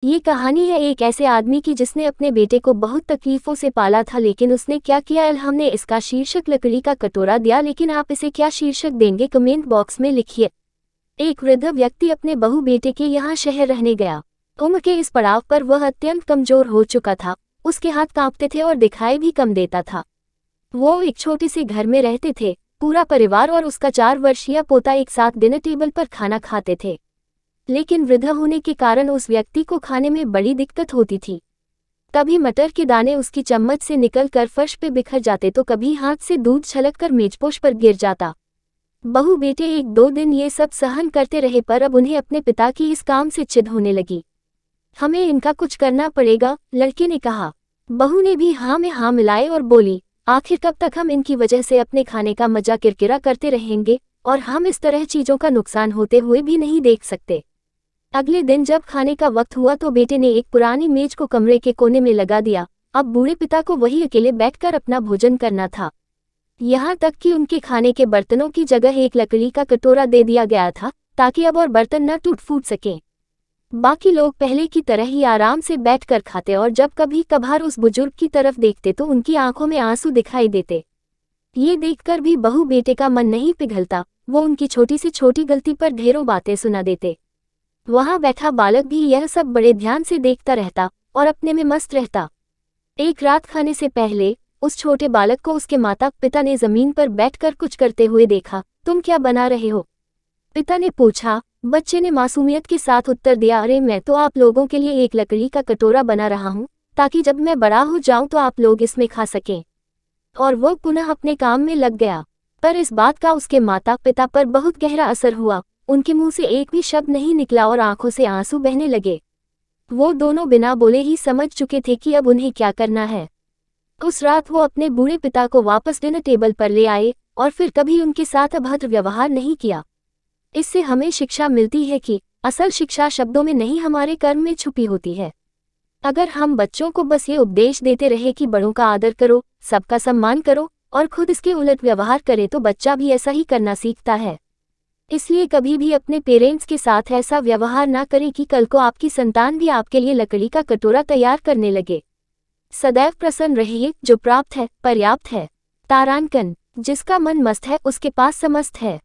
ये कहानी है एक ऐसे आदमी की जिसने अपने बेटे को बहुत तकलीफों से पाला था, लेकिन उसने क्या किया। हमने इसका शीर्षक लकड़ी का कटोरा दिया, लेकिन आप इसे क्या शीर्षक देंगे कमेंट बॉक्स में लिखिए। एक वृद्ध व्यक्ति अपने बहू बेटे के यहाँ शहर रहने गया। उम्र के इस पड़ाव पर वह अत्यंत कमजोर हो चुका था। उसके हाथ कांपते थे और दिखाई भी कम देता था। वो एक छोटे से घर में रहते थे। पूरा परिवार और उसका 4 वर्षीय पोता एक साथ डिनर टेबल पर खाना खाते थे। लेकिन वृद्ध होने के कारण उस व्यक्ति को खाने में बड़ी दिक्कत होती थी। कभी मटर के दाने उसकी चम्मच से निकलकर फर्श पे बिखर जाते तो कभी हाथ से दूध छलककर मेजपोश पर गिर जाता। बहू बेटे 1-2 दिन ये सब सहन करते रहे, पर अब उन्हें अपने पिता की इस काम से चिढ़ होने लगी। हमें इनका कुछ करना पड़ेगा, लड़के ने कहा। बहू ने भी हाँ में हाँ मिलाए और बोली, आखिर कब तक हम इनकी वजह से अपने खाने का मजा किरकिरा करते रहेंगे, और हम इस तरह चीजों का नुकसान होते हुए भी नहीं देख सकते। अगले दिन जब खाने का वक्त हुआ तो बेटे ने एक पुरानी मेज को कमरे के कोने में लगा दिया। अब बूढ़े पिता को वही अकेले बैठकर अपना भोजन करना था। यहाँ तक कि उनके खाने के बर्तनों की जगह एक लकड़ी का कटोरा दे दिया गया था, ताकि अब और बर्तन न टूट फूट सकें। बाकी लोग पहले की तरह ही आराम से बैठकर खाते, और जब कभी कभार उस बुजुर्ग की तरफ देखते तो उनकी आंखों में आंसू दिखाई देते। ये देखकर भी बहू बेटे का मन नहीं पिघलता। वो उनकी छोटी से छोटी गलती पर ढेरों बातें सुना देते। वहां बैठा बालक भी यह सब बड़े ध्यान से देखता रहता और अपने में मस्त रहता। एक रात खाने से पहले उस छोटे बालक को उसके माता पिता ने जमीन पर बैठकर कुछ करते हुए देखा। तुम क्या बना रहे हो? पिता ने पूछा। बच्चे ने मासूमियत के साथ उत्तर दिया, अरे मैं तो आप लोगों के लिए एक लकड़ी का कटोरा बना रहा हूँ, ताकि जब मैं बड़ा हो जाऊं तो आप लोग इसमें खा सकें। और वो पुनः अपने काम में लग गया। पर इस बात का उसके माता पिता पर बहुत गहरा असर हुआ। उनके मुंह से एक भी शब्द नहीं निकला और आंखों से आंसू बहने लगे। वो दोनों बिना बोले ही समझ चुके थे कि अब उन्हें क्या करना है। उस रात वो अपने बूढ़े पिता को वापस डिनर टेबल पर ले आए और फिर कभी उनके साथ अभद्र व्यवहार नहीं किया। इससे हमें शिक्षा मिलती है कि असल शिक्षा शब्दों में नहीं, हमारे कर्म में छुपी होती है। अगर हम बच्चों को बस ये उपदेश देते रहे कि बड़ों का आदर करो, सबका सम्मान करो, और खुद इसके उलट व्यवहार करें, तो बच्चा भी ऐसा ही करना सीखता है। इसलिए कभी भी अपने पेरेंट्स के साथ ऐसा व्यवहार ना करें कि कल को आपकी संतान भी आपके लिए लकड़ी का कटोरा तैयार करने लगे। सदैव प्रसन्न रहिए, जो प्राप्त है पर्याप्त है। तारांकन, जिसका मन मस्त है उसके पास समस्त है।